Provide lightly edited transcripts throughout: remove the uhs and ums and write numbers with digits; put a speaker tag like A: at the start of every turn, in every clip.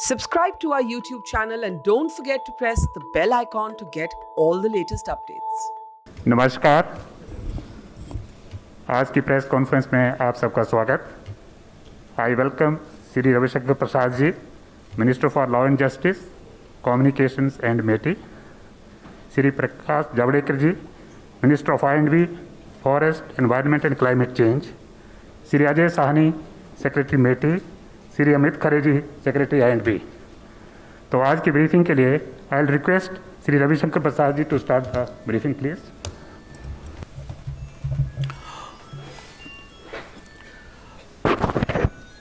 A: Subscribe to our YouTube channel and don't forget to press the bell icon to get all the latest updates.
B: नमस्कार। आज की press conference में आप सबका स्वागत। I welcome Shri Ravi Shankar Prasad ji, minister for law and justice, communications and MeitY, Shri Prakash Javadekar ji, minister of I&B, forest, environment and climate change, Shri Ajay Sahni, secretary MeitY, Shri Amit Khare ji, secretary I&B. तो आज की ब्रीफिंग के लिए I will request Shri Ravi Shankar Prasad ji to start the briefing please.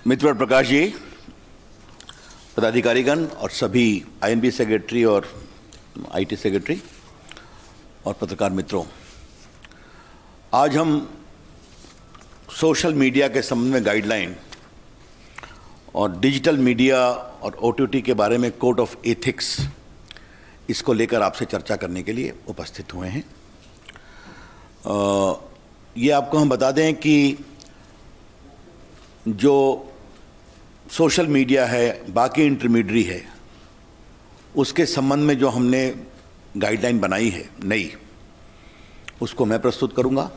C: मित्र प्रकाश जी, पदाधिकारीगण और सभी I&B secretary और आईटी सेक्रेटरी और पत्रकार मित्रों, आज हम सोशल मीडिया के संबंध में गाइडलाइन और डिजिटल मीडिया और ओटीटी के बारे में कोड ऑफ एथिक्स, इसको लेकर आपसे चर्चा करने के लिए उपस्थित हुए हैं। ये आपको हम बता दें कि जो सोशल मीडिया है, बाकी इंटरमीडियरी है, उसके संबंध में जो हमने गाइडलाइन बनाई है नई, उसको मैं प्रस्तुत करूंगा।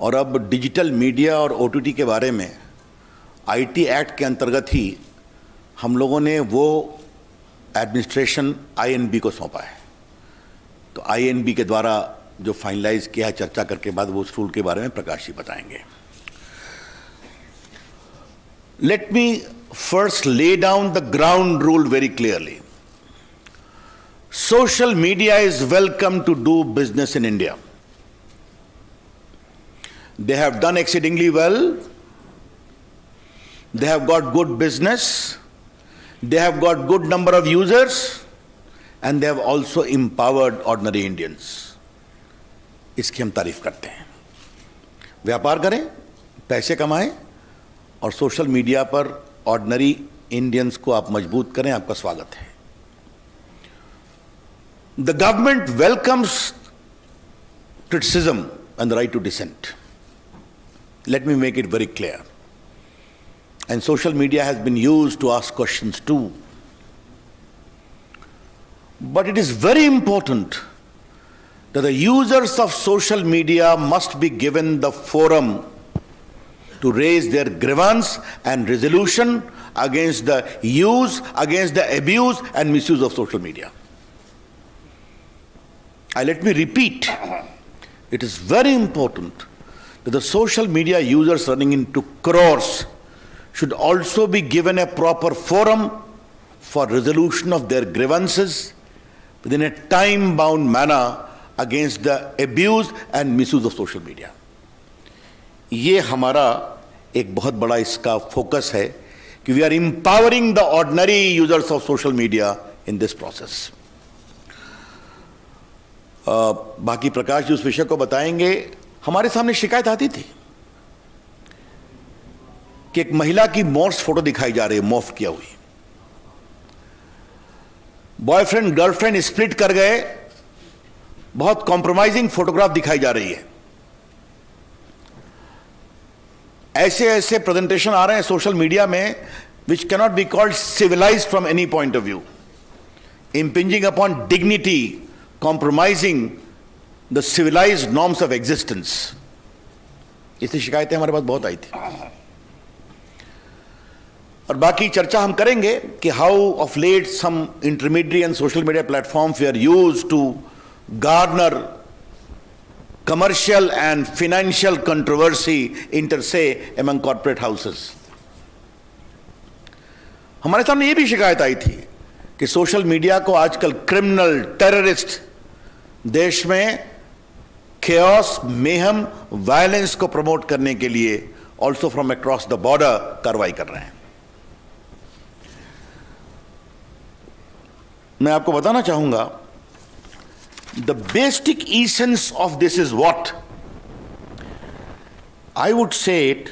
C: और अब डिजिटल मीडिया और ओटीटी के बारे में आईटी एक्ट के अंतर्गत ही हम लोगों ने वो एडमिनिस्ट्रेशन आई&बी को सौंपा है। तो आई&बी के द्वारा जो फाइनलाइज किया है, चर्चा करके बाद वो उस रूल के बारे में प्रकाश जी बताएंगे। Let me first lay down the ground rule very clearly. Social media is welcome to do business in India. They have done exceedingly well. They have got good business. They have got good number of users, and they have also empowered ordinary Indians. इसकी हम तारीफ करते हैं। व्यापार करें, पैसे कमाएं और सोशल मीडिया पर ऑर्डिनरी इंडियंस को आप मजबूत करें। आपका स्वागत है। The government welcomes criticism and the right to dissent. Let me make it very clear. And social media has been used to ask questions too, but it is very important that the users of social media must be given the forum to raise their grievance and resolution against the use, against the abuse and misuse of social media. Let me repeat, it is very important that the social media users running into crores should also be given a proper forum for resolution of their grievances within a time-bound manner against the abuse and misuse of social media. ये हमारा एक बहुत बड़ा इसका focus है कि we are empowering the ordinary users of social media in this process. बाकी प्रकाश जी उस विषय को बताएंगे। हमारे सामने शिकायत आती थी कि एक महिला की मॉर्फ फोटो दिखाई जा रही है, मॉर्फ किया हुई। बॉयफ्रेंड गर्लफ्रेंड स्प्लिट कर गए, बहुत कॉम्प्रोमाइजिंग फोटोग्राफ दिखाई जा रही है। ऐसे ऐसे प्रेजेंटेशन आ रहे हैं सोशल मीडिया में which cannot be called civilised from any point of view, impinging upon dignity, compromising the civilised norms of existence. ऐसी शिकायतें हमारे पास बहुत आई थी। और बाकी चर्चा हम करेंगे कि how of late some intermediate and social media platforms we are used to garner commercial and financial controversy inter se among corporate houses. हमारे सामने ये भी शिकायत आई थी कि सोशल मीडिया को आजकल क्रिमिनल, टेररिस्ट देश में chaos, mayhem, वायलेंस को प्रमोट करने के लिए also from across the border कार्रवाई कर रहे हैं। मैं आपको बताना चाहूंगा, the basic essence of this is what? I would say it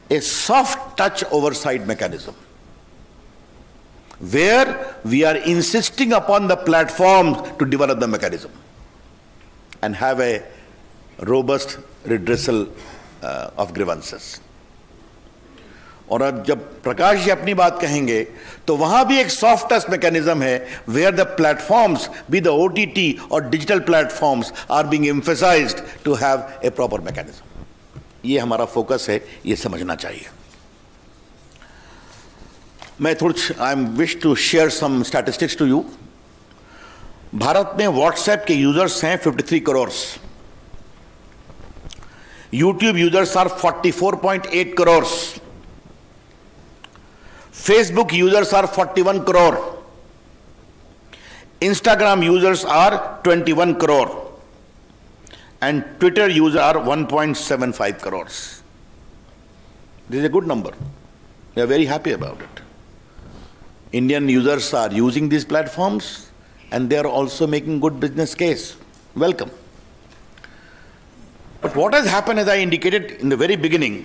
C: a soft touch oversight mechanism, where we are insisting upon the platforms to develop the mechanism and have a robust redressal of grievances. और अब जब प्रकाश जी अपनी बात कहेंगे तो वहां भी एक सॉफ्ट टच मैकेनिज्म है where the platforms be the OTT और digital platforms are being emphasised to have a proper mechanism. ये हमारा फोकस है, ये समझना चाहिए। मैं I am wish to share some statistics to you. Bharat में व्हाट्सएप के यूजर्स हैं 53 crore, YouTube users are 44.8 crore, Facebook users are 41 crore, Instagram users are 21 crore and Twitter users are 1.75 crores. This is a good number. We are very happy about it. Indian users are using these platforms and they are also making good business case. Welcome. But what has happened, as I indicated in the very beginning,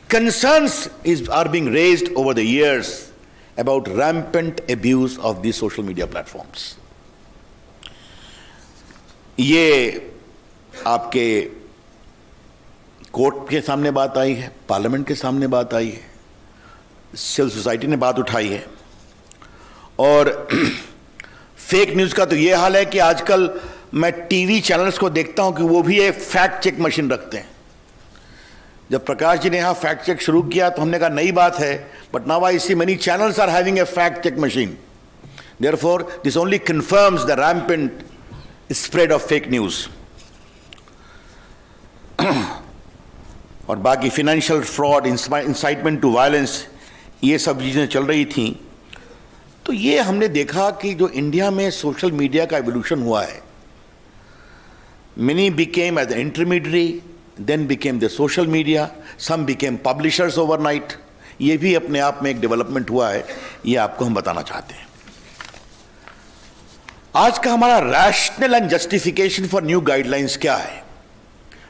C: concerns are being raised over the years about rampant abuse of these social media platforms. ये आपके court के सामने बात आई है, parliament के सामने बात आई है, सिविल सोसाइटी ने बात उठाई है। और फेक न्यूज़ का तो ये हाल है कि आजकल मैं टीवी चैनल्स को देखता हूं कि वो भी एक फैक्ट चेक मशीन रखते हैं। जब प्रकाश जी ने यहाँ फैक्ट चेक शुरू किया तो हमने कहा नई बात है, but now I see many channels are having a fact check machine. Therefore this only confirms the rampant spread of fake news. और बाकी financial fraud, incitement to violence, ये सब चीज़ें चल रही थी। तो ये हमने देखा कि जो इंडिया में सोशल मीडिया का एवोल्यूशन हुआ है, many became as an intermediary, then became the social media, some became publishers overnight. ये भी अपने आप में एक डेवलपमेंट हुआ है, ये आपको हम बताना चाहते हैं। आज का हमारा rational and justification for new guidelines क्या है,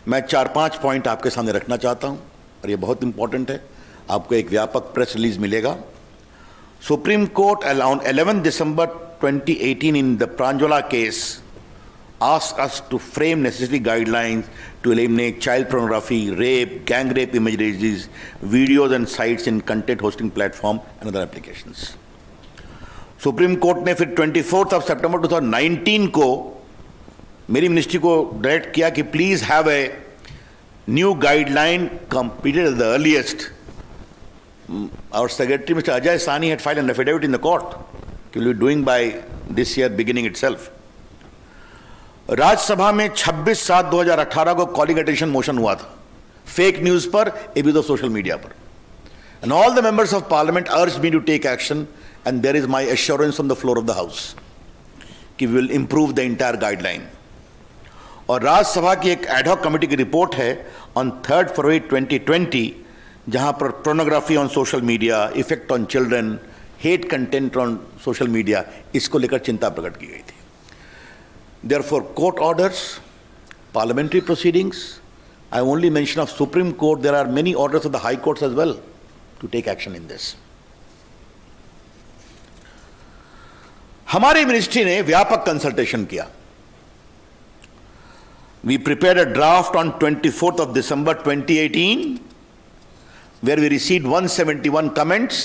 C: मैं 4-5 पॉइंट आपके सामने रखना चाहता हूं और ये बहुत इंपॉर्टेंट है। आपको एक व्यापक प्रेस रिलीज मिलेगा। Supreme court around 11 December 2018 in the Pranjala case asked us to frame necessary guidelines to eliminate child pornography, rape, gang rape images, videos and sites in content hosting platform and other applications. Supreme court ने फिर 24 September 2019 को मेरी ministry को direct किया कि please have a new guideline completed at the earliest. Our secretary mister Ajay Sawhney had filed an affidavit in the court कि will be doing by this year beginning itself. Rajya Sabha में 26/7/2018 को कॉलिंग अटेंशन मोशन हुआ था fake news पर, एबी तो social media पर, and all the members of parliament urged me to take action and there is my assurance on the floor of the house कि we will improve the entire guideline. और राज्यसभा की एक ad hoc committee की report है on 3 February 2020 जहां पर pornography on social media, effect on children, hate content on social media, इसको लेकर चिंता प्रकट की गई थी। Therefore, court orders, parliamentary proceedings, I only mention of Supreme Court, there are many orders of the High Courts as well to take action in this. हमारी ministry ने व्यापक कंसल्टेशन किया। We prepared a draft on 24 December 2018 where we received 171 comments.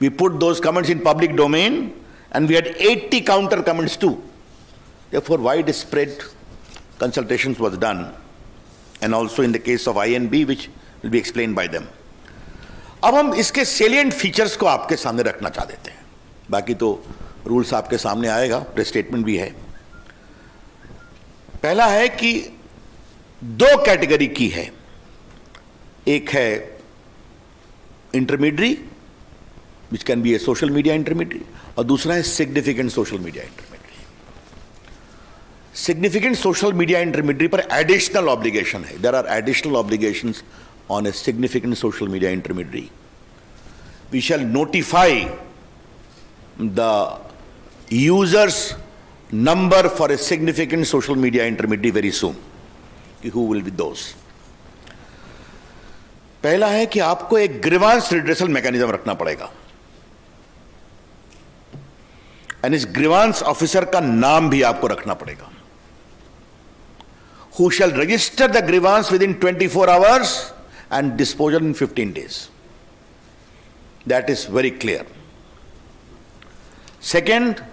C: We put those comments in public domain and we had 80 counter comments too. Therefore, widespread consultations was done, and also in the case of INB, which will be explained by them. अब हम इसके salient features को आपके सामने रखना चाह देते हैं। बाकी तो रूल्स आपके सामने आएगा, प्रेस स्टेटमेंट भी है। पहला है कि 2 कैटेगरी की है, एक है intermediary which can be a social media intermediary, और दूसरा है significant social media intermediary. Significant social media intermediary पर एडिशनल ऑब्लिगेशन है। There are additional obligations on a significant social media intermediary. We shall notify the users number for a significant social media intermediary very soon. Who will be those? पहला है कि आपको एक grievance redressal mechanism रखना पड़ेगा, and इस grievance officer का नाम भी आपको रखना पड़ेगा, who shall register the grievance within 24 hours and disposal in 15 days. That is very clear. Second,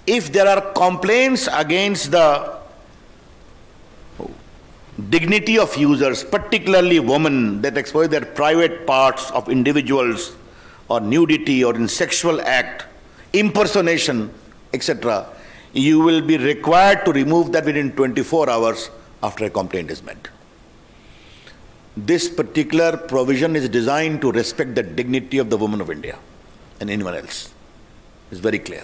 C: if there are complaints against the dignity of users, particularly women, that expose their private parts of individuals, or nudity, or in sexual act, impersonation, etc., you will be required to remove that within 24 hours after a complaint is made. This particular provision is designed to respect the dignity of the women of India and anyone else. It's very clear.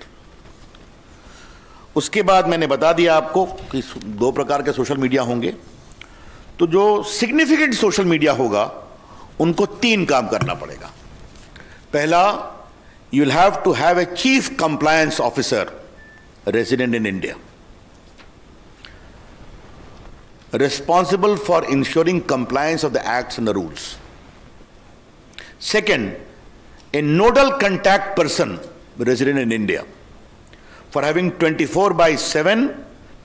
C: उसके बाद मैंने बता दिया आपको कि दो प्रकार के सोशल मीडिया होंगे. तो जो सिग्निफिकेंट सोशल मीडिया होगा उनको तीन काम करना पड़ेगा. पहला, you will have to have a chief compliance officer resident in India, responsible for ensuring compliance of the acts and the rules. Second, a nodal contact person resident in India for having 24/7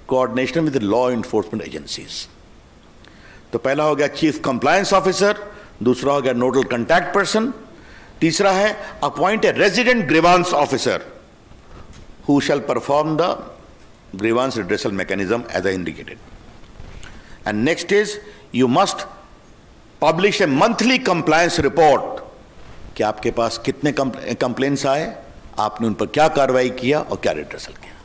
C: coordination with the law enforcement agencies. तो पहला हो गया chief compliance officer, दूसरा हो गया nodal contact person, तीसरा है appoint a resident grievance officer who shall perform the grievance redressal mechanism as I indicated. And next is, you must publish a monthly compliance report कि आपके पास कितने complaints आए, आपने उन पर क्या कार्रवाई किया और क्या redressal किया.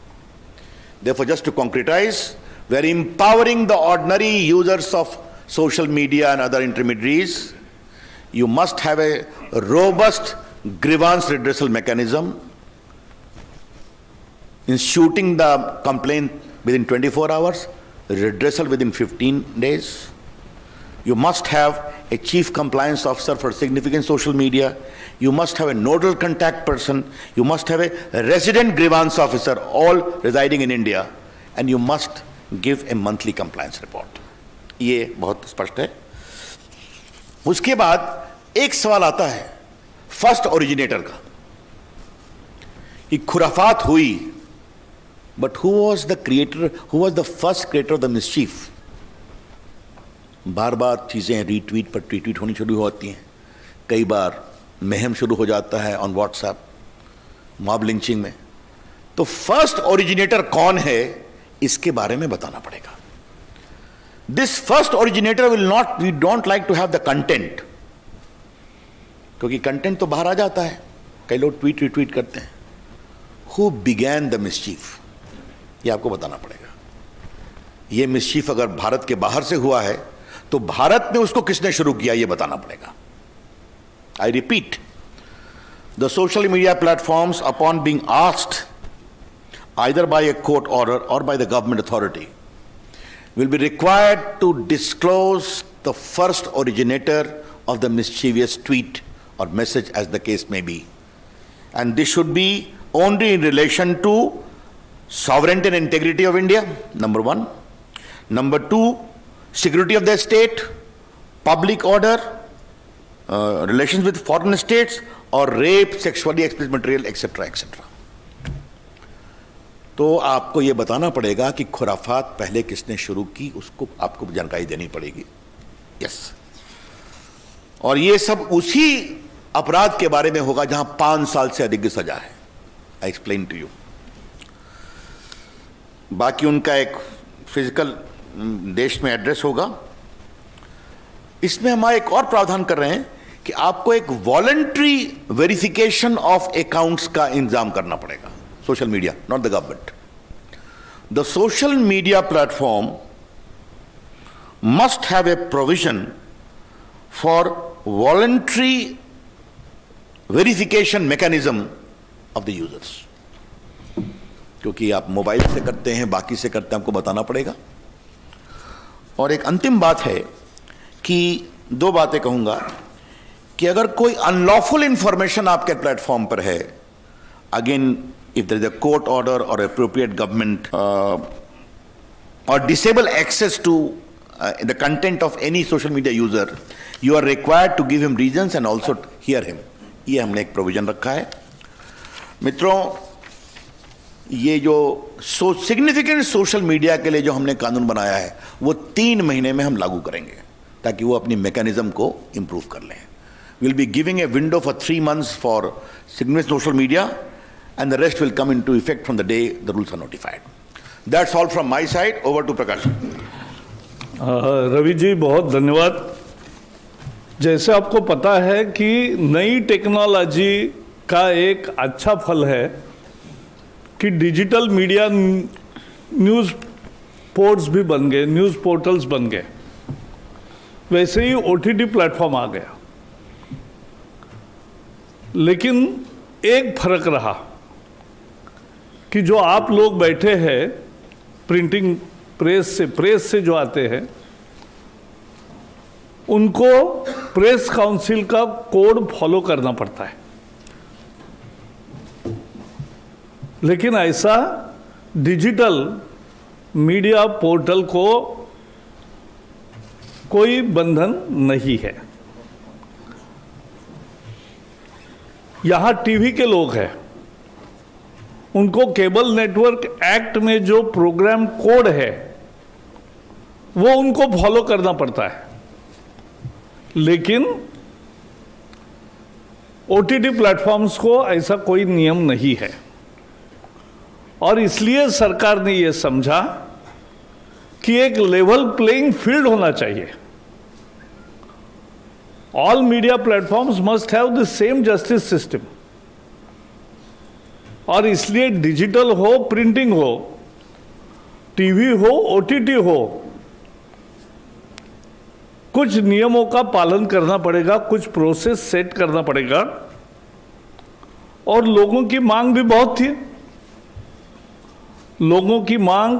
C: Therefore, just to concretize, we are empowering the ordinary users of social media and other intermediaries. You must have a robust grievance redressal mechanism, instituting the complaint within 24 hours, redressal within 15 days. You must have a chief compliance officer for significant social media. You must have a nodal contact person. You must have a resident grievance officer, all residing in India. And you must give a monthly compliance report. ये बहुत स्पष्ट है. उसके बाद एक सवाल आता है फर्स्ट ओरिजिनेटर का कि खुराफात हुई, but who was the creator, who was the first creator of the mischief? बार बार चीजें रीट्वीट पर ट्वीट होनी शुरू होती हैं, कई बार महम शुरू हो जाता है ऑन व्हाट्सएप, मॉब लिंचिंग में. तो फर्स्ट ओरिजिनेटर कौन है इसके बारे में बताना पड़ेगा. This first originator will not, we don't like to have the content, क्योंकि कंटेंट तो बाहर आ जाता है, कई लोग ट्वीट रिट्वीट करते हैं. हु बिगैन द मिसचीफ, ये आपको बताना पड़ेगा. ये मिसचीफ अगर भारत के बाहर से हुआ है तो भारत में उसको किसने शुरू किया ये बताना पड़ेगा. I repeat, the social media platforms upon being asked either by a court order or by the government authority will be required to disclose the first originator of the mischievous tweet or message as the case may be. And this should be only in relation to sovereignty and integrity of India, number one. Number two, security of the state, public order, relations with foreign states, or rape, sexually explicit material, etc., etc. तो आपको ये बताना पड़ेगा कि खुराफात पहले किसने शुरू की, उसको आपको जानकारी देनी पड़ेगी. यस. और ये सब उसी अपराध के बारे में होगा जहां 5 साल से अधिक की सजा है. I explain to you. बाकी उनका एक फिजिकल देश में एड्रेस होगा. इसमें हम एक और प्रावधान कर रहे हैं कि आपको एक वॉलंटरी वेरिफिकेशन ऑफ अकाउंट्स का इंतजाम करना पड़ेगा. Social media, not the government. The social media platform must have a provision for voluntary verification mechanism of the users. क्योंकि आप मोबाइल से करते हैं, बाकी से करते हैं, आपको बताना पड़ेगा. और एक अंतिम बात है कि 2 बातें कहूंगा कि अगर कोई अनलॉफुल इंफॉर्मेशन आपके प्लेटफॉर्म पर है, again if there is a court order or appropriate government or disable access to the content of any social media user, you are required to give him reasons and also hear him. ये हमने एक provision रखा है. मित्रों, ये जो significant social media के लिए जो हमने कानून बनाया है वो 3 महीने में हम लागू करेंगे ताकि वो अपनी मैकेनिज्म को इंप्रूव कर लें. We'll be giving a window for 3 months for significant social media, and the rest will come into effect from the day the rules are notified. That's all from my side. Over to Prakash.
D: Ravi ji बहुत धन्यवाद। जैसे आपको पता है कि नई technology का एक अच्छा फल है कि डिजिटल मीडिया न्यूज़ पोर्ट्स भी बन गए, न्यूज़ पोर्टल्स बन गए। वैसे ही ओटीटी प्लेटफॉर्म आ गया, लेकिन एक फर्क रहा कि जो आप लोग बैठे हैं प्रिंटिंग प्रेस से जो आते हैं, उनको प्रेस काउंसिल का कोड फॉलो करना पड़ता है। लेकिन ऐसा डिजिटल मीडिया पोर्टल को कोई बंधन नहीं है। यहां टीवी के लोग हैं, उनको केबल नेटवर्क एक्ट में जो प्रोग्राम कोड है वो उनको फॉलो करना पड़ता है, लेकिन ओटीटी प्लेटफॉर्म्स को ऐसा कोई नियम नहीं है। और इसलिए सरकार ने यह समझा कि एक लेवल प्लेइंग फील्ड होना चाहिए। All media platforms must have the same justice system. और इसलिए डिजिटल हो, प्रिंटिंग हो, टीवी हो, ओटीटी हो, कुछ नियमों का पालन करना पड़ेगा, कुछ प्रोसेस सेट करना पड़ेगा। और लोगों की मांग भी बहुत थी। लोगों की मांग,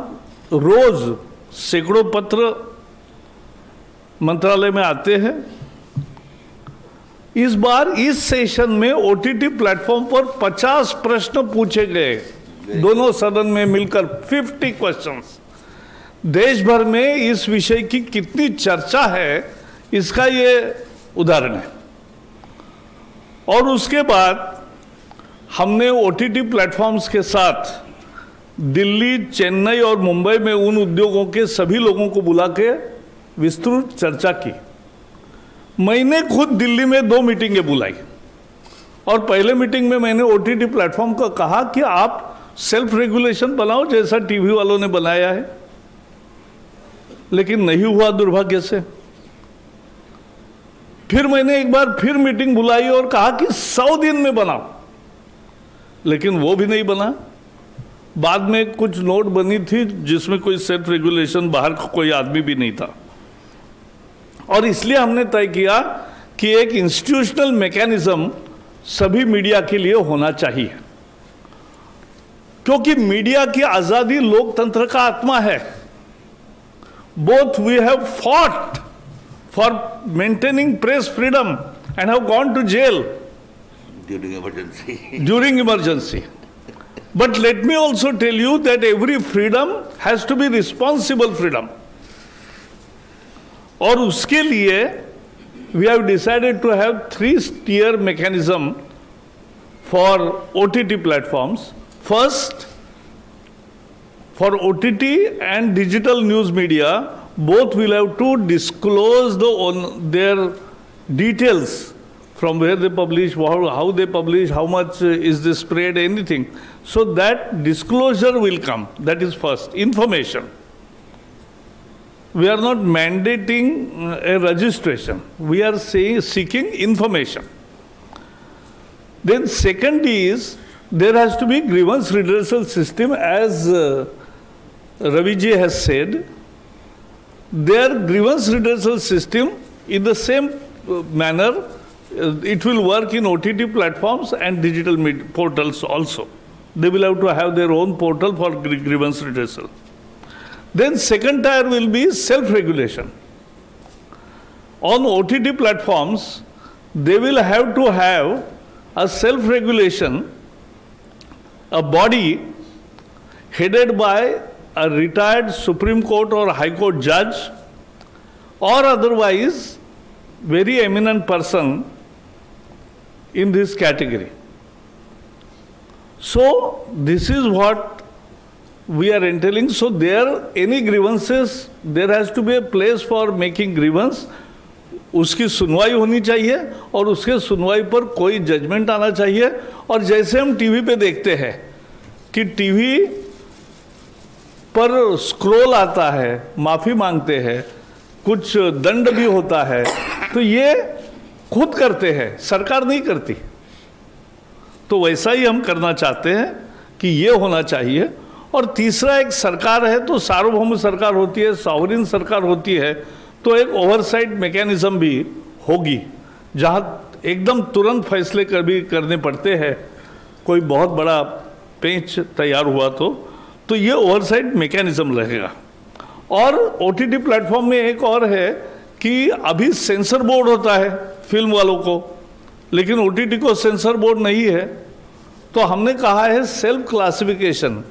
D: रोज सैकड़ों पत्र मंत्रालय में आते हैं। इस बार इस सेशन में ओटीटी प्लेटफॉर्म पर 50 प्रश्न पूछे गए, दोनों सदन में मिलकर 50 क्वेश्चंस। देश भर में इस विषय की कितनी चर्चा है, इसका ये उदाहरण है। और उसके बाद हमने ओटीटी प्लेटफॉर्म्स के साथ दिल्ली, चेन्नई और मुंबई में उन उद्योगों के सभी लोगों को बुला के विस्तृत चर्चा की। मैंने खुद दिल्ली में 2 मीटिंगें बुलाई, और पहले मीटिंग में मैंने ओटीटी प्लेटफॉर्म को कहा कि आप सेल्फ रेगुलेशन बनाओ जैसा टीवी वालों ने बनाया है, लेकिन नहीं हुआ दुर्भाग्य से। फिर मैंने एक बार फिर मीटिंग बुलाई और कहा कि 100 दिन में बनाओ, लेकिन वो भी नहीं बना। बाद में कुछ नोट बनी थी जिसमें कोई सेल्फ रेगुलेशन, बाहर का कोई आदमी भी नहीं था। और इसलिए हमने तय किया कि एक इंस्टीट्यूशनल मैकेनिज्म सभी मीडिया के लिए होना चाहिए, क्योंकि मीडिया की आजादी लोकतंत्र का आत्मा है। Both we have fought for maintaining press freedom and have gone to jail during emergency. But let me also tell you that every freedom has to be responsible freedom. और उसके लिए we have decided to have 3-tier mechanism for OTT platforms. First, for OTT and digital news media, both will have to disclose their details from where they publish, how they publish, how much is the spread, anything. So that disclosure will come. That is first, information. We are not mandating a registration. We are seeking information. Then second is, there has to be grievance redressal system, as Ravi ji has said. Their grievance redressal system, in the same manner, it will work in OTT platforms and digital portals also. They will have to have their own portal for grievance redressal. Then second tier will be self-regulation. On OTT platforms, they will have to have a self-regulation, a body headed by a retired Supreme Court or High Court judge, or otherwise very eminent person in this category. So this is what we are entailing. So there, any grievances, there has to be a place for making grievance. उसकी सुनवाई होनी चाहिए और उसके सुनवाई पर कोई judgement आना चाहिए। और जैसे हम टीवी पे देखते हैं कि टीवी पर स्क्रॉल आता है, माफ़ी मांगते हैं, कुछ दंड भी होता है, तो ये खुद करते हैं, सरकार नहीं करती। तो वैसा ही हम करना चाहते हैं कि ये होना चाहिए। और तीसरा, एक सरकार है तो सार्वभौम सरकार होती है, सॉवरिन सरकार होती है, तो एक ओवरसाइट मैकेनिज्म भी होगी जहाँ एकदम तुरंत फैसले भी करने पड़ते हैं, कोई बहुत बड़ा पेंच तैयार हुआ तो ये ओवरसाइट मैकेनिज्म रहेगा। और OTT प्लेटफॉर्म में एक और है कि अभी सेंसर बोर्ड होता है फिल्म वालों को, लेकिन OTT को सेंसर बोर्ड नहीं है। तो हमने कहा है self classification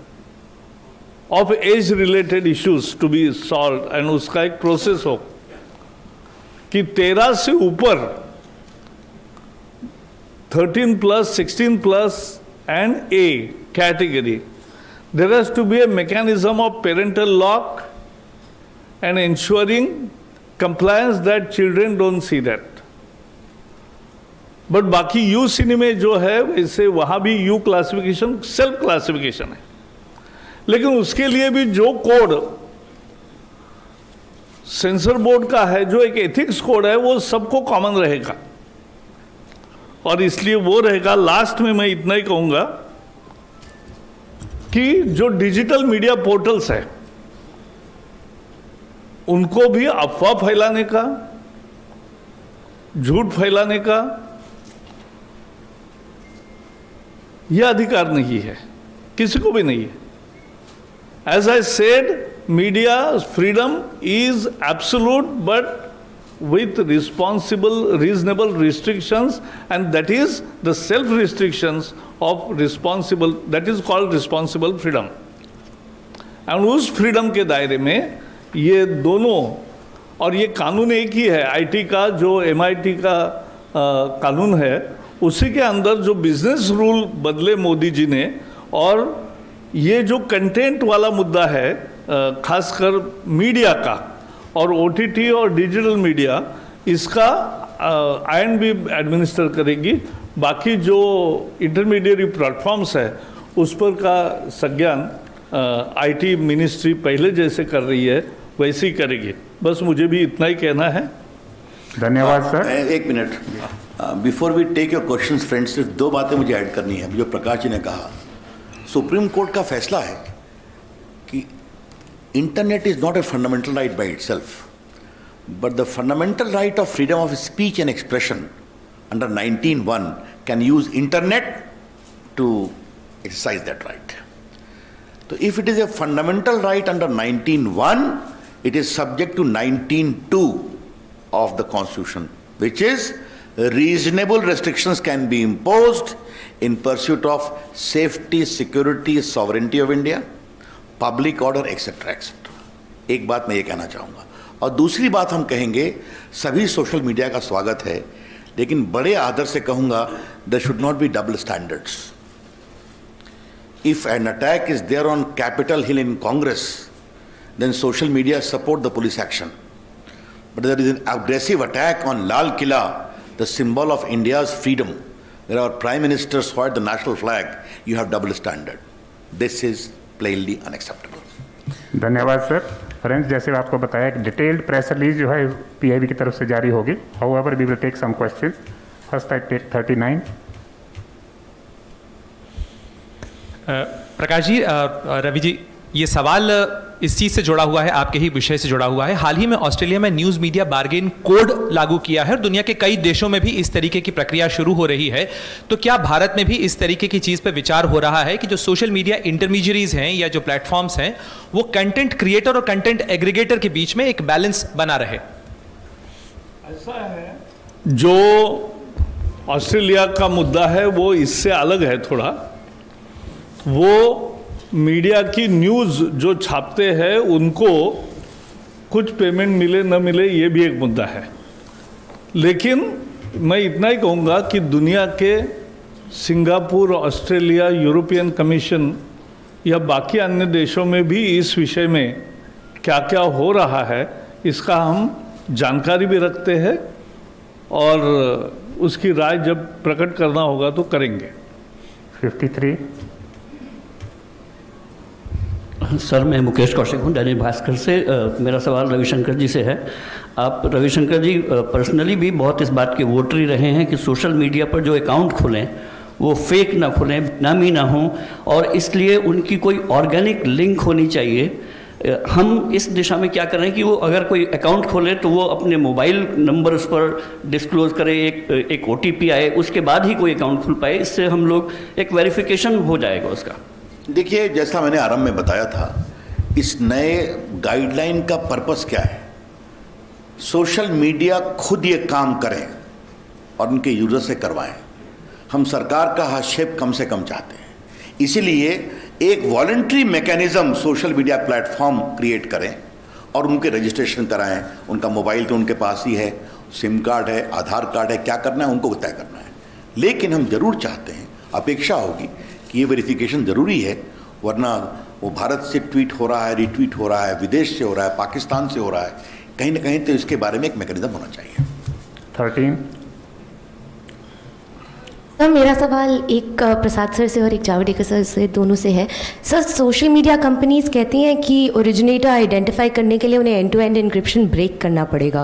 D: of age related issues to be solved, and उसका एक प्रोसेस हो कि 13 से ऊपर 13+, 16+ and A category, there has to be a mechanism of parental lock and ensuring compliance that children don't see that. But बाकी you सिनेमे जो है वैसे वहाँ भी यू क्लासिफिकेशन सेल्फ क्लासिफिकेशन है, लेकिन उसके लिए भी जो कोड सेंसर बोर्ड का है, जो एक एथिक्स कोड है, वो सबको कॉमन रहेगा। और इसलिए वो रहेगा। लास्ट में मैं इतना ही कहूँगा कि जो डिजिटल मीडिया पोर्टल्स है उनको भी अफवाह फैलाने का, झूठ फैलाने का यह अधिकार नहीं है, किसी को भी नहीं है। As I said, media freedom is absolute but with responsible, reasonable restrictions, and that is the self restrictions of responsible, that is called responsible freedom. and उस फ्रीडम के दायरे में ये दोनों, और ये कानून एक ही है, IT का जो MIT का कानून है, उसी के अंदर जो बिजनेस रूल बदले मोदी जी ने, और ये जो कंटेंट वाला मुद्दा है खासकर मीडिया का और OTT और डिजिटल मीडिया, इसका INB एडमिनिस्टर करेगी। बाकी जो इंटरमीडिएट प्लेटफॉर्म्स है उस पर का संज्ञान IT मिनिस्ट्री पहले जैसे कर रही है वैसे ही करेगी। बस मुझे भी इतना ही कहना है।
B: धन्यवाद सर।
C: एक minute, before we take your questions friends, सिर्फ 2 बातें मुझे ऐड करनी है। जो प्रकाश जी ने कहा, सुप्रीम कोर्ट का फैसला है कि Internet is not a fundamental right by itself, but the fundamental right of freedom of speech and expression under 19(1) can use Internet to exercise that right. So if it is a fundamental right under 19(1), it is subject to 19(2) of the Constitution, which is reasonable restrictions can be imposed in pursuit of safety, security, sovereignty of India, public order etcetera etcetera. एक बात मैं ये कहना चाहूँगा। और दूसरी बात हम कहेंगे, सभी सोशल मीडिया का स्वागत है, लेकिन बड़े आदर से कहूँगा, there should not be double standards. If an attack is there on Capitol Hill in Congress, then social media support the police action, but there is an aggressive attack on Lal Qila, the symbol of India's freedom, there our prime minister's hoist the national flag, you have double standard. This is plainly unacceptable.
B: धन्यवाद sir. Friends, जैसे आपको बताया कि detailed press release जो है PIB की तरफ से जारी होगी। However we will take some questions. First I take 39।
E: Prakash ji, Ravi ji, ये सवाल इस चीज़ से जुड़ा हुआ है, आपके ही विषय से जुड़ा हुआ है। हाल ही में ऑस्ट्रेलिया में न्यूज़ मीडिया बार्गेन कोड लागू किया है और दुनिया के कई देशों में भी इस तरीके की प्रक्रिया शुरू हो रही है। तो क्या भारत में भी इस तरीके की चीज़ पर विचार हो रहा है कि जो सोशल मीडिया इंटरमीडियरीज हैं या जो प्लेटफॉर्म्स हैं, वो कंटेंट क्रिएटर और कंटेंट एग्रीगेटर के बीच में एक बैलेंस बना रहे?
D: ऐसा है, जो ऑस्ट्रेलिया का मुद्दा है वो इससे अलग है थोड़ा। वो मीडिया की न्यूज़ जो छापते हैं उनको कुछ पेमेंट मिले न मिले, ये भी एक मुद्दा है। लेकिन मैं इतना ही कहूँगा कि दुनिया के सिंगापुर, ऑस्ट्रेलिया, यूरोपियन कमीशन या बाकी अन्य देशों में भी इस विषय में क्या क्या हो रहा है इसका हम जानकारी भी रखते हैं और उसकी राय जब प्रकट करना होगा तो करेंगे।
B: 53.
F: सर, मैं मुकेश कौशिक हूँ, दैनिक भास्कर से। मेरा सवाल रविशंकर जी से है। आप रविशंकर जी पर्सनली भी बहुत इस बात के वोटरी रहे हैं कि सोशल मीडिया पर जो अकाउंट खुलें वो फेक ना खुलें, नामी ना हों, और इसलिए उनकी कोई ऑर्गेनिक लिंक होनी चाहिए। हम इस दिशा में क्या कर रहे हैं कि वो अगर कोई अकाउंट खोले तो वो अपने मोबाइल नंबर उस पर डिस्क्लोज करे, एक OTP आए, उसके बाद ही कोई अकाउंट खुल पाए। इससे हम लोग एक वेरिफिकेशन हो जाएगा उसका।
C: देखिए, जैसा मैंने आरंभ में बताया था, इस नए गाइडलाइन का पर्पस क्या है? सोशल मीडिया खुद ये काम करें और उनके यूजर से करवाएं। हम सरकार का हस्तक्षेप कम से कम चाहते हैं, इसीलिए एक voluntary mechanism social media platform create करें और उनके रजिस्ट्रेशन कराएं। उनका मोबाइल तो उनके पास ही है, सिम कार्ड है, आधार कार्ड है, क्या करना है उनको तय करना है। लेकिन हम जरूर चाहते हैं, अपेक्षा होगी कि ये वेरिफिकेशन ज़रूरी है, वरना वो भारत से ट्वीट हो रहा है, रिट्वीट हो रहा है, विदेश से हो रहा है, पाकिस्तान से हो रहा है, कहीं ना कहीं तो इसके बारे में एक मैकेनिज्म होना चाहिए।
B: 13.
G: सर, मेरा सवाल एक प्रसाद सर से और एक जावड़ेकर सर से, दोनों से है। सर, सोशल मीडिया कंपनीज कहती हैं कि ओरिजिनेटर आइडेंटिफाई करने के लिए उन्हें end to end encryption break करना पड़ेगा,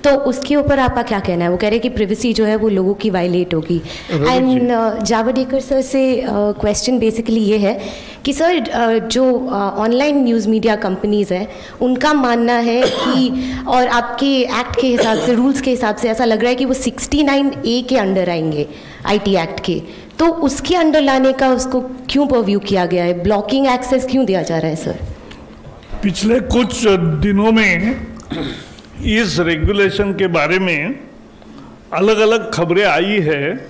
G: तो उसके ऊपर आपका क्या कहना है? वो कह रहे हैं कि प्रिवेसी जो है वो लोगों की वायलेट होगी। एंड जावड़ेकर सर से क्वेश्चन बेसिकली ये है कि सर, जो ऑनलाइन न्यूज़ मीडिया कंपनीज हैं उनका मानना है कि, और आपके एक्ट के हिसाब से, रूल्स के हिसाब से ऐसा लग रहा है कि वो 69A के अंडर आएंगे, IT एक्ट के, तो उसके अंडर लाने का उसको क्यों परव्यू किया गया है? ब्लॉकिंग एक्सेस क्यों दिया जा रहा है सर?
D: पिछले कुछ दिनों में इस रेगुलेशन के बारे में अलग अलग खबरें आई है।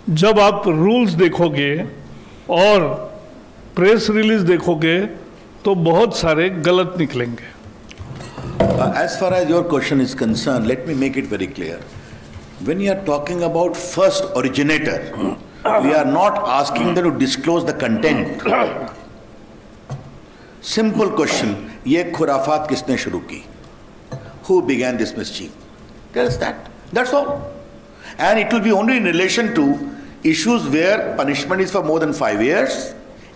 D: जब आप रूल्स देखोगे और प्रेस रिलीज देखोगे तो बहुत सारे गलत निकलेंगे।
C: As far as your question is concerned, let me make it very clear. When you are talking about first originator, we are not asking them to disclose the content. Simple question, ये खुराफात किसने शुरू की? Who began this mischief? Tell us that. That's all. And it will be only in relation to issues where punishment is for more than 5 years,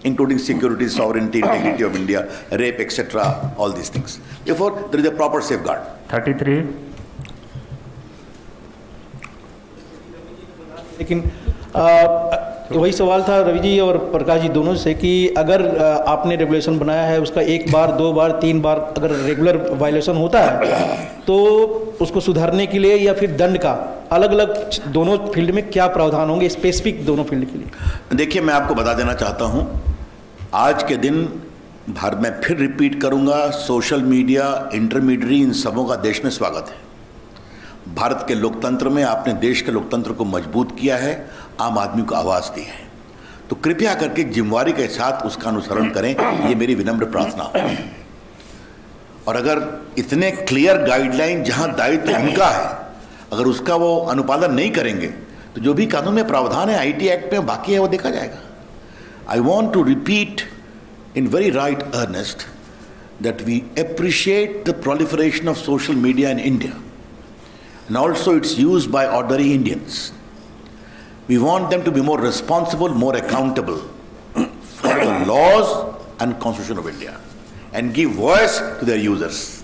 C: including security, sovereignty, integrity of India, rape, etc., all these things. Therefore, there is a proper safeguard.
B: 33.
H: लेकिन वही सवाल था रवि जी और प्रकाश जी दोनों से कि अगर आपने रेगुलेशन बनाया है, उसका 1 बार 2 बार 3 बार अगर रेगुलर वायलेशन होता है तो उसको सुधारने के लिए या फिर दंड का अलग अलग दोनों फील्ड में क्या प्रावधान होंगे, स्पेसिफिक दोनों फील्ड के लिए?
C: देखिए, मैं आपको बता देना चाहता हूं, आज के दिन भारत में फिर रिपीट करूंगा, सोशल मीडिया, इंटरमीडियरी, इन सबों का देश में स्वागत है। भारत के लोकतंत्र में आपने देश के लोकतंत्र को मजबूत किया है, आम आदमी को आवाज़ दी है, तो कृपया करके जिम्मेवारी के साथ उसका अनुसरण करें, ये मेरी विनम्र प्रार्थना है। और अगर इतने क्लियर गाइडलाइन, जहां दायित्व उनका है, अगर उसका वो अनुपालन नहीं करेंगे तो जो भी कानून में प्रावधान है IT एक्ट में बाकी है वो देखा जाएगा। I want to repeat in very right earnest that we appreciate the proliferation of social media in India and also its use by ordinary Indians. We want them to be more responsible, more accountable for the laws and Constitution of India and give voice to their users.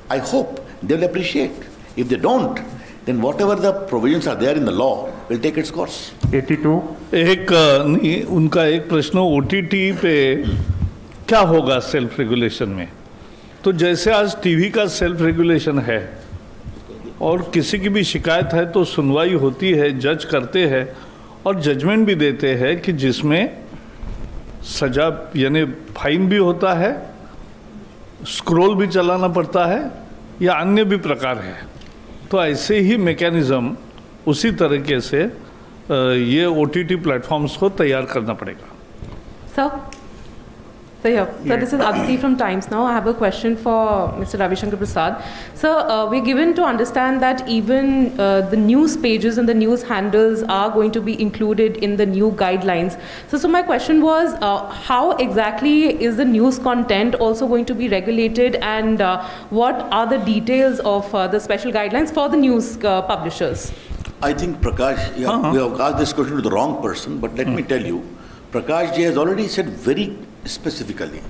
C: I hope they will appreciate. If they don't, then whatever the provisions are there in the law will take its course.
B: 82.
D: नहीं, उनका एक प्रश्न OTT पे क्या होगा self regulation में? तो जैसे आज टीवी का सेल्फ रेगुलेशन है और किसी की भी शिकायत है तो सुनवाई होती है, जज करते हैं और जजमेंट भी देते हैं कि जिसमें सजा यानी फाइन भी होता है, स्क्रॉल भी चलाना पड़ता है या अन्य भी प्रकार है। तो ऐसे ही मैकेनिज्म उसी तरीके से ये OTT प्लेटफॉर्म्स को तैयार करना पड़ेगा।
G: Sir,
I: So this is Aditi from Times Now. I have a question for Mr. Ravi Shankar Prasad. Sir, we're given to understand that even the news pages and the news handles are going to be included in the new guidelines. So my question was, how exactly is the news content also going to be regulated, and what are the details of the special guidelines for the news publishers?
C: I think Prakash, you have asked this question to the wrong person, but let me tell you, Prakash ji has already said very specifically,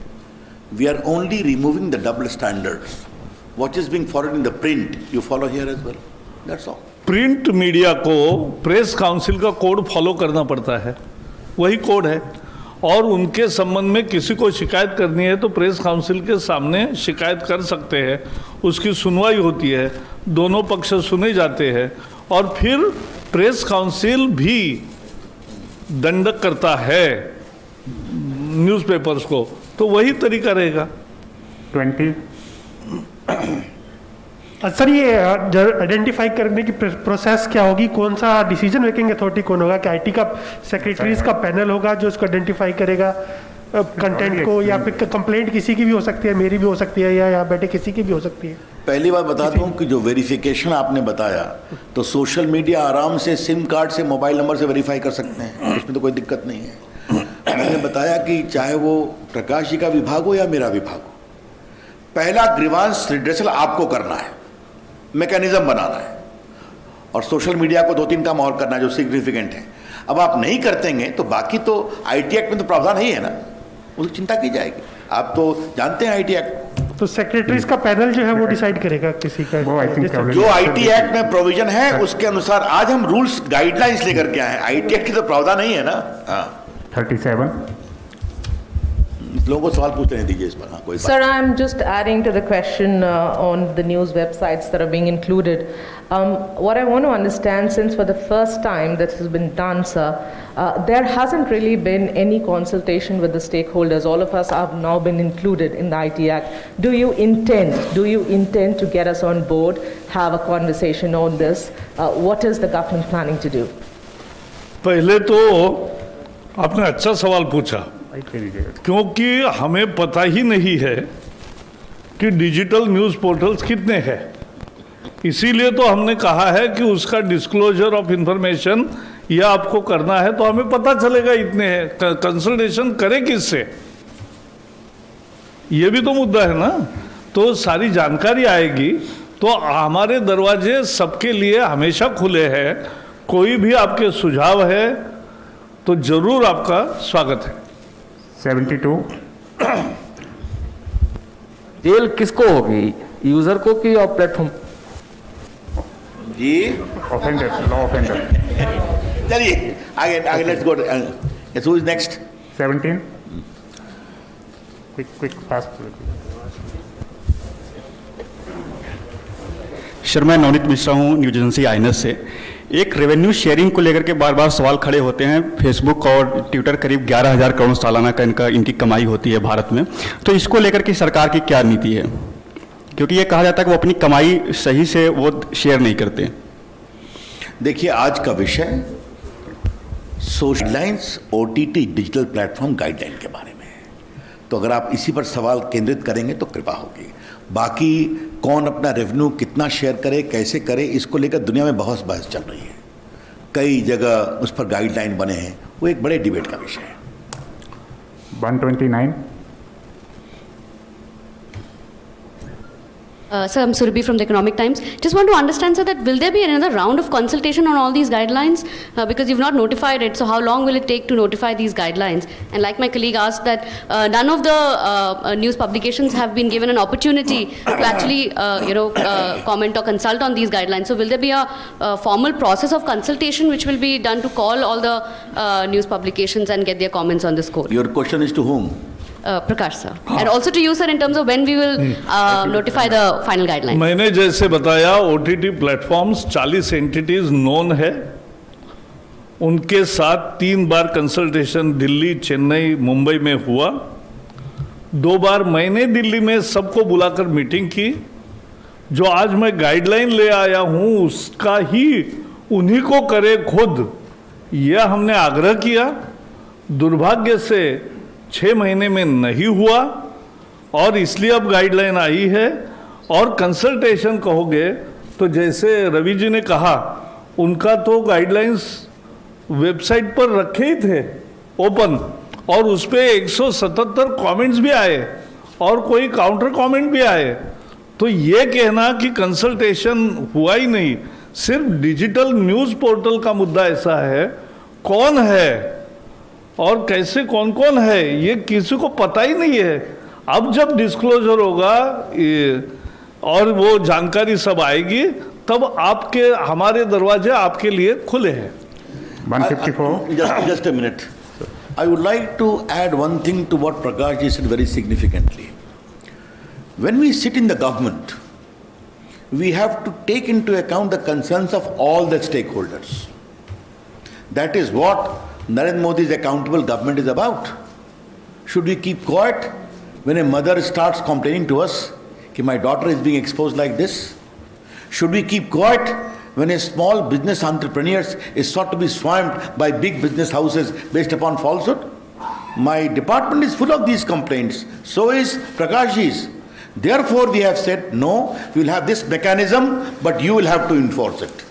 C: we are only removing the double standards. What is being followed in the print, you follow here as well. That's all.
D: Print media को press council का code follow करना पड़ता है, वही code है, और उनके संबंध में किसी को शिकायत करनी है तो प्रेस काउंसिल के सामने शिकायत कर सकते हैं, उसकी सुनवाई होती है, दोनों पक्ष सुने जाते हैं, और फिर प्रेस काउंसिल भी दंड करता है न्यूज़पेपर्स को, तो वही तरीका रहेगा।
B: 20
J: सर, ये आइडेंटिफाई करने की प्रोसेस क्या होगी? कौन सा डिसीजन मेकिंग अथॉरिटी कौन होगा? कि आईटी का सेक्रेटरीज का पैनल होगा जो इसको आइडेंटिफाई करेगा कंटेंट को, या फिर कंप्लेंट किसी की भी हो सकती है, मेरी भी हो सकती है, या यहाँ बैठे किसी की भी हो सकती है?
C: पहली बात बता दूं कि जो वेरिफिकेशन आपने बताया, तो सोशल मीडिया आराम से सिम कार्ड से, मोबाइल नंबर से वेरीफाई कर सकते हैं, उसमें तो कोई दिक्कत नहीं है। मैंने बताया कि चाहे वो प्रकाश जी का विभाग हो या मेरा विभाग हो, पहला ग्रीवांस रिड्रेसल आपको करना है, मैकेनिज्म बनाना है, और सोशल मीडिया को 2-3 काम और करना है जो सिग्निफिकेंट है। अब आप नहीं करतेंगे तो बाकी तो आईटी एक्ट में तो प्रावधान ही है ना, उसकी चिंता की जाएगी। आप तो जानते हैं आईटी एक्ट,
J: तो सेक्रेटरीज का पैनल जो है वो डिसाइड करेगा किसी का,
C: जो आईटी एक्ट में प्रोविजन है उसके अनुसार आज हम रूल्स गाइडलाइंस लेकर के आए हैं। आईटी एक्ट की तो प्रावधान नहीं है ना।
B: 37
C: लोगों को सवाल पूछते नहीं दीजिए इस पर। हाँ, कोई बात।
I: Sir, I'm just adding to the question on the news websites that are being included. What I want to understand, since for the first time this has been done, sir, there hasn't really been any consultation with the stakeholders. All of us have now been included in the IT Act. Do you intend to get us on board, have a conversation on this? What is the government planning to do?
D: पहले तो आपने अच्छा सवाल पूछा, क्योंकि हमें पता ही नहीं है कि डिजिटल न्यूज़ पोर्टल्स कितने हैं, इसीलिए तो हमने कहा है कि उसका डिस्क्लोजर ऑफ इंफॉर्मेशन यह आपको करना है, तो हमें पता चलेगा इतने हैं। कंसल्टेशन करें किससे, ये भी तो मुद्दा है ना। तो सारी जानकारी आएगी, तो हमारे दरवाजे सबके लिए हमेशा खुले हैं। कोई भी आपके सुझाव है तो जरूर आपका स्वागत है।
B: 72
K: जेल किसको होगी, यूजर को कि और प्लेटफॉर्म?
C: जी
B: ऑफेंडर, लॉ ऑफेंडर।
C: चलिए आगे let's go. Who is next?
B: 17 quick fast.
L: Sir, मैं नवनीत मिश्रा हूँ, न्यूज एजेंसी आईएनएस से। एक रेवेन्यू शेयरिंग को लेकर के बार बार सवाल खड़े होते हैं। फेसबुक और ट्विटर करीब 11,000 करोड़ सालाना का इनकी कमाई होती है भारत में, तो इसको लेकर के सरकार की क्या नीति है? क्योंकि ये कहा जाता है कि वो अपनी कमाई सही से वो शेयर नहीं करते।
C: देखिए, आज का विषय social lines OTT digital platform guideline के बारे में है, तो अगर आप इसी पर सवाल केंद्रित करेंगे तो कृपा होगी। बाकी कौन अपना रेवेन्यू कितना शेयर करे, कैसे करे, इसको लेकर दुनिया में बहुत बहस चल रही है, कई जगह उस पर गाइडलाइन बने हैं, वो एक बड़े डिबेट का विषय है।
B: 129
M: Sir, I'm Surabhi from the Economic Times. Just want to understand, sir, that will there be another round of consultation on all these guidelines? Because you've not notified it, so how long will it take to notify these guidelines? And like my colleague asked, that none of the news publications have been given an opportunity to actually, comment or consult on these guidelines. So will there be a formal process of consultation which will be done to call all the news publications and get their comments on this code?
C: Your question is to whom?
M: Prakash sir, and also to you sir, in terms of when we will notify the final guidelines.
D: मैंने जैसे बताया, OTT platforms 40 entities known है, उनके साथ 3 बार consultation Delhi, Chennai, Mumbai में हुआ। 2 बार मैंने दिल्ली में सबको बुलाकर मीटिंग की। जो आज मैं गाइडलाइन ले आया हूँ उसका ही उन्हीं को करे खुद, यह हमने आग्रह किया। दुर्भाग्य से 6 महीने में नहीं हुआ और इसलिए अब गाइडलाइन आई है। और कंसल्टेशन कहोगे तो जैसे रवि जी ने कहा, उनका तो गाइडलाइंस वेबसाइट पर रखे ही थे ओपन, और उस पर 177 कमेंट्स भी आए और कोई काउंटर कमेंट भी आए। तो ये कहना कि कंसल्टेशन हुआ ही नहीं, सिर्फ डिजिटल न्यूज़ पोर्टल का मुद्दा ऐसा है, कौन है और कैसे कौन कौन है ये किसी को पता ही नहीं है। अब जब डिस्क्लोजर होगा और वो जानकारी सब आएगी, तब आपके हमारे दरवाजे आपके लिए खुले हैं।
B: 154.
C: Just a minute. I would like to add one thing to what Prakash ji said very significantly. When we sit in the government, we have to take into account the concerns of all the stakeholders. That is what Narendra Modi's accountable government is about. Should we keep quiet when a mother starts complaining to us that my daughter is being exposed like this? Should we keep quiet when a small business entrepreneur is sought to be swamped by big business houses based upon falsehood? My department is full of these complaints. So is Prakashji's. Therefore, we have said, no, we will have this mechanism, but you will have to enforce it.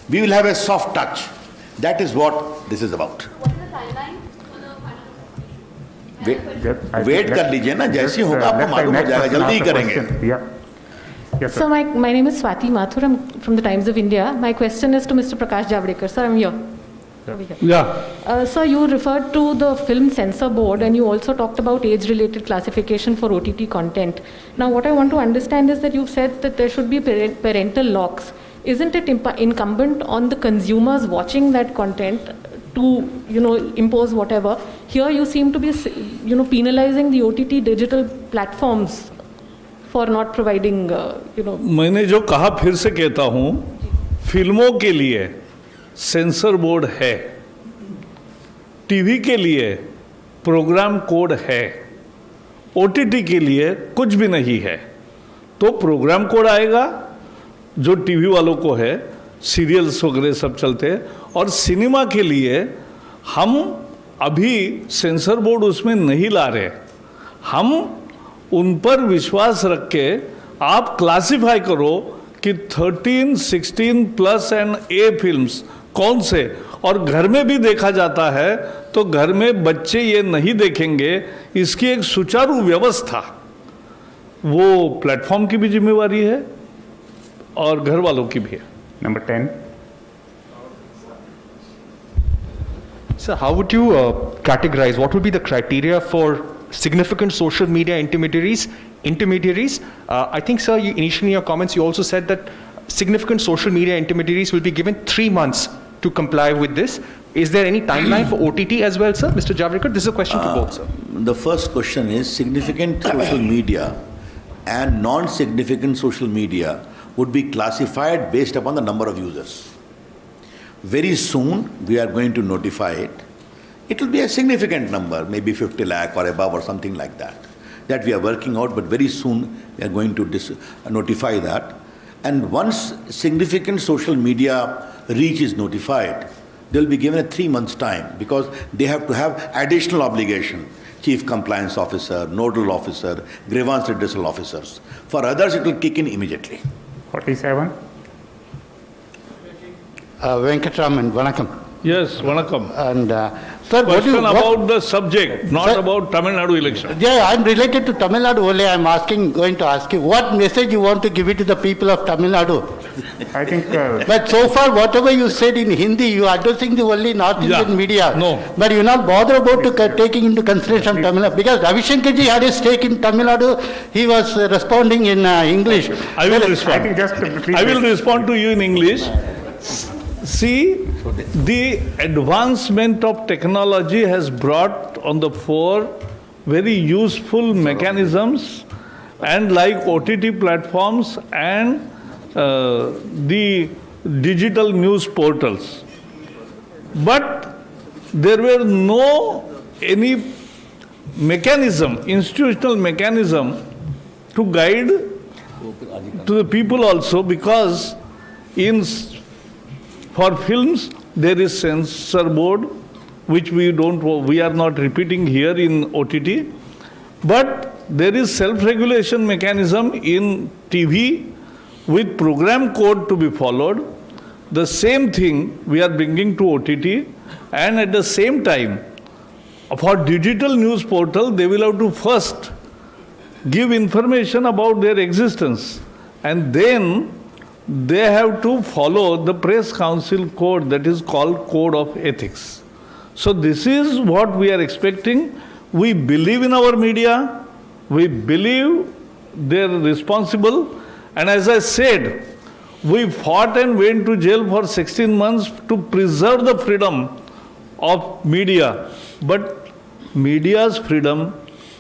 C: We will have a soft touch. That is what this is about. Wait कर लीजिए ना, जैसे होगा आपको मालूम हो जाएगा, जल्दी ही करेंगे।
I: Yes, so my name is Swati Mathur. I'm from the Times of India. My question is to Mr. Prakash Javadekar. Sir, I'm here. Over here.
D: Yeah.
I: Sir, you referred to the Film Censor Board and you also talked about age-related classification for OTT content. Now, what I want to understand is that you've said that there should be parental locks. Isn't it incumbent on the consumers watching that content to, impose whatever? Here you seem to be, penalizing the OTT digital platforms for not providing,
D: मैंने जो कहा फिर से कहता हूँ, फिल्मों के लिए सेंसर बोर्ड है, टीवी के लिए प्रोग्राम कोड है, ओटीटी के लिए कुछ भी नहीं है। तो प्रोग्राम कोड आएगा जो टीवी वालों को है, सीरियल्स वगैरह सब चलते हैं, और सिनेमा के लिए हम अभी सेंसर बोर्ड उसमें नहीं ला रहे। हम उन पर विश्वास रख के आप क्लासिफाई करो कि 13, 16 प्लस एंड ए फिल्म्स कौन से, और घर में भी देखा जाता है तो घर में बच्चे ये नहीं देखेंगे, इसकी एक सुचारू व्यवस्था वो प्लेटफॉर्म की भी जिम्मेवारी है और घर वालों की भी है।
B: Number 10.
N: So how would you categorize, what would be the criteria for significant social media intermediaries? I think, sir, initially in your comments, you also said that significant social media intermediaries will be given 3 months to comply with this. Is there any timeline for OTT as well, sir? Mr. Javadekar, this is a question to both, sir.
C: The first question is significant social media and non-significant social media would be classified based upon the number of users. Very soon, we are going to notify it. It will be a significant number, maybe 50 lakh or above or something like that. That we are working out, but very soon we are going to notify that. And once significant social media reach is notified, they will be given a 3 months time because they have to have additional obligation. Chief Compliance Officer, Nodal Officer, Grievance Redressal Officers. For others, it will kick in immediately.
B: 47.
O: Venkatraman, vanakkam.
D: Yes, vanakkam.
O: And sir,
D: question about the subject, not about Tamil Nadu election.
O: Yeah, I'm related to Tamil Nadu only. I'm going to ask you, what message you want to give it to the people of Tamil Nadu?
B: I think.
O: But so far, whatever you said in Hindi, you are addressing the only North Indian media.
D: No.
O: But you're not bothered about taking into consideration Tamil Nadu. Because Ravi Shankar ji had a stake in Tamil Nadu, he was responding in English.
D: I will respond. I will respond to you in English. See, the advancement of technology has brought on the fore very useful mechanisms, and like OTT platforms and the digital news portals. But there were any mechanism, institutional mechanism to guide to the people also, because for films there is censor board, which we are not repeating here in OTT. But there is self-regulation mechanism in TV with program code to be followed. The same thing we are bringing to OTT, and at the same time, for digital news portal, they will have to first give information about their existence, and then they have to follow the press council code that is called Code of Ethics. So this is what we are expecting. We believe in our media, we believe they're responsible, and as I said, we fought and went to jail for 16 months to preserve the freedom of media. But media's freedom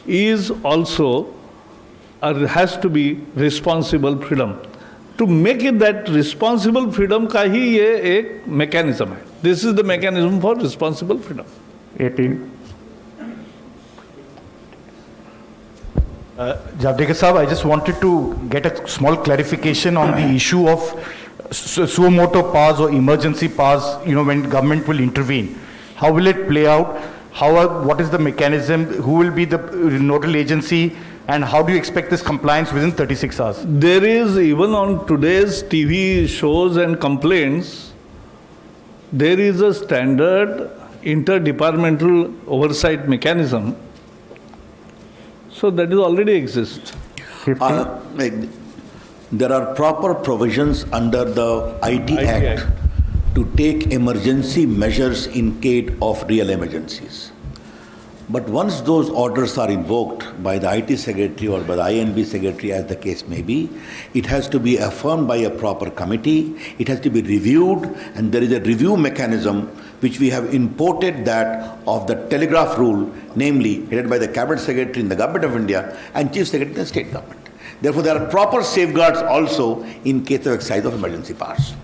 D: is also has to be responsible freedom. To make it that responsible freedom का ही ये एक mechanism है. This is the mechanism for responsible freedom.
B: 18.
P: Javadekar Saab, I just wanted to get a small clarification on the issue of suo motu powers or emergency powers, when government will intervene. How will it play out? What is the mechanism? Who will be the nodal agency? And how do you expect this compliance within 36 hours?
D: There is, even on today's TV shows and complaints, there is a standard interdepartmental oversight mechanism. So that is already exists.
C: There are proper provisions under the IT Act to take emergency measures in case of real emergencies. But once those orders are invoked by the IT Secretary or by the INB Secretary, as the case may be, it has to be affirmed by a proper committee, it has to be reviewed, and there is a review mechanism which we have imported, that of the telegraph rule, namely headed by the Cabinet Secretary in the Government of India and Chief Secretary in the State Government. Therefore, there are proper safeguards also in case of exercise of emergency powers.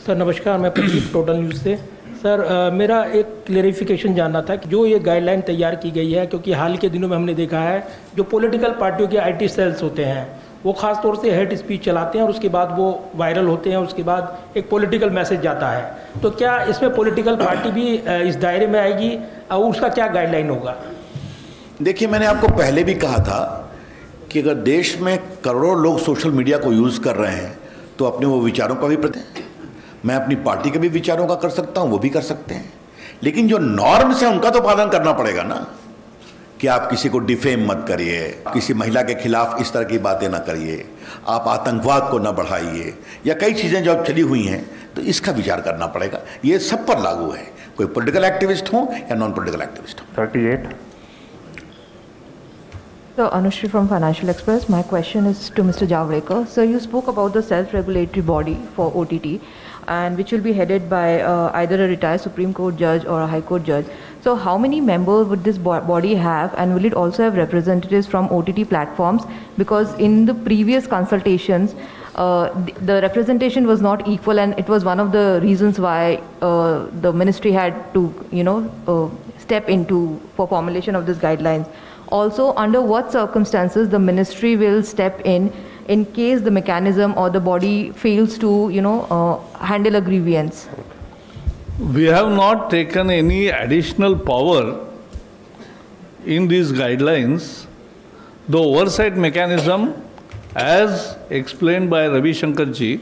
H: Sir नमस्कार, मैं Pradeep total news से। Sir मेरा एक clarification जानना था कि जो ये गाइडलाइन तैयार की गई है, क्योंकि हाल के दिनों में हमने देखा है जो पॉलिटिकल पार्टियों के आईटी सेल्स होते हैं वो ख़ास तौर से हेट स्पीच चलाते हैं और उसके बाद वो वायरल होते हैं, उसके बाद एक पॉलिटिकल मैसेज जाता है। तो क्या इसमें पॉलिटिकल पार्टी भी इस दायरे में आएगी और उसका क्या गाइडलाइन होगा?
C: देखिए, मैंने आपको पहले भी कहा था कि अगर देश में करोड़ों लोग सोशल मीडिया को यूज़ कर रहे हैं तो अपने वो विचारों का भी मैं अपनी पार्टी के भी विचारों का कर सकता हूँ, वो भी कर सकते हैं, लेकिन जो नॉर्म्स हैं उनका तो पालन करना पड़ेगा ना, कि आप किसी को डिफेम मत करिए, किसी महिला के खिलाफ इस तरह की बातें ना करिए, आप आतंकवाद को ना बढ़ाइए, या कई चीज़ें जो अब चली हुई हैं, तो इसका विचार करना पड़ेगा। ये सब पर लागू है, कोई पॉलिटिकल एक्टिविस्ट हो या नॉन पॉलिटिकल एक्टिविस्ट हो।
B: 38.
Q: So, Anushri from Financial Express. My question is to Mr. Javadekar. Sir, you spoke about the self-regulatory body for OTT, and which will be headed by either a retired Supreme Court judge or a High Court judge. So, how many members would this body have, and will it also have representatives from OTT platforms? Because in the previous consultations, the representation was not equal, and it was one of the reasons why the ministry had to, step into for formulation of these guidelines. Also, under what circumstances the ministry will step in case the mechanism or the body fails to, handle a grievance?
D: We have not taken any additional power in these guidelines. The oversight mechanism, as explained by Ravi Shankar ji,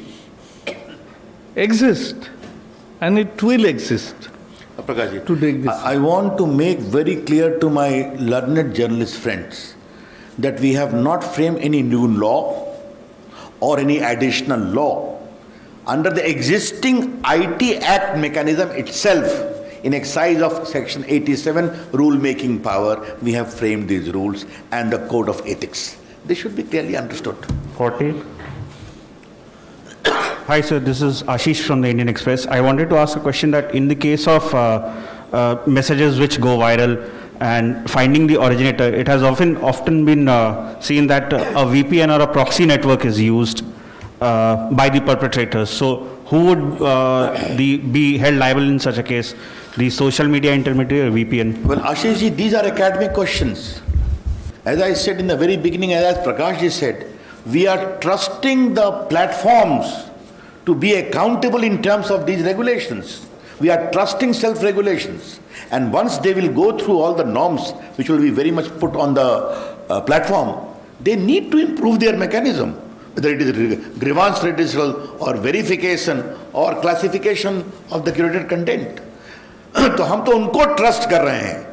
D: exists, and it will exist.
C: Prakash
D: to take this.
C: I want to make very clear to my learned journalist friends that we have not framed any new law or any additional law. Under the existing IT Act mechanism itself, in exercise of Section 87 rule-making power, we have framed these rules and the Code of Ethics. They should be clearly understood.
B: 40.
L: Hi sir, this is Ashish from the Indian Express. I wanted to ask a question that in the case of messages which go viral and finding the originator, it has often been seen that a VPN or a proxy network is used by the perpetrators. So who would be held liable in such a case? The social media intermediary or VPN?
C: Well, Ashish ji, these are academic questions. As I said in the very beginning, as Prakash ji said, we are trusting the platforms to be accountable in terms of these regulations. We are trusting self-regulations. And once they will go through all the norms, which will be very much put on the platform, they need to improve their mechanism, whether it is grievance redressal or verification or classification of the curated content. तो हम तो उनको trust कर रहे हैं.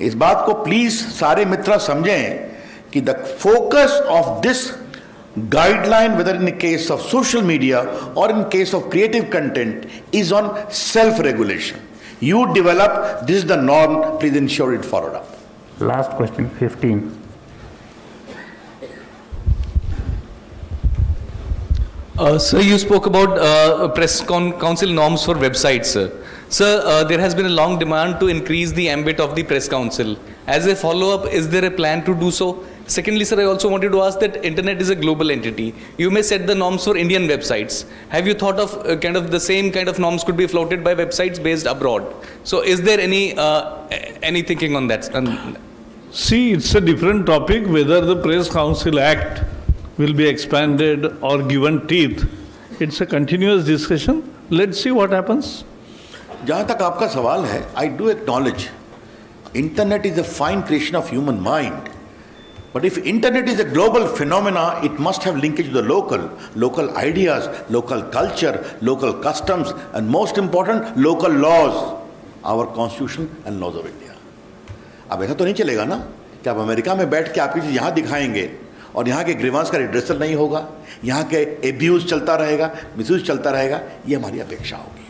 C: इस बात को प्लीज सारे मित्र समझें कि the focus of this guideline, whether in the case of social media or in case of creative content, is on self-regulation. You develop, this is the norm, please ensure it followed up.
B: Last question, 15.
R: Sir, you spoke about press council norms for websites, sir. Sir, there has been a long demand to increase the ambit of the press council. As a follow-up, is there a plan to do so? Secondly, sir, I also wanted to ask that internet is a global entity. You may set the norms for Indian websites. Have you thought of kind of the same kind of norms could be floated by websites based abroad? So is there any thinking on that?
D: See, it's a different topic whether the Press Council Act will be expanded or given teeth. It's a continuous discussion. Let's see what happens.
C: जहाँ तक आपका सवाल है, I do acknowledge internet is a fine creation of human mind. But if internet is a global phenomena, it must have linkage to the local ideas, local culture, local customs, and most important, local laws, our constitution and laws of India. अब ऐसा तो नहीं चलेगा ना कि आप America में बैठ के आपकी चीज़ यहाँ दिखाएंगे और यहाँ के ग्रीवांस का रिड्रेसल नहीं होगा, यहाँ के एब्यूज़ चलता रहेगा, मिसयूज़ चलता रहेगा, ये हमारी अपेक्षा होगी.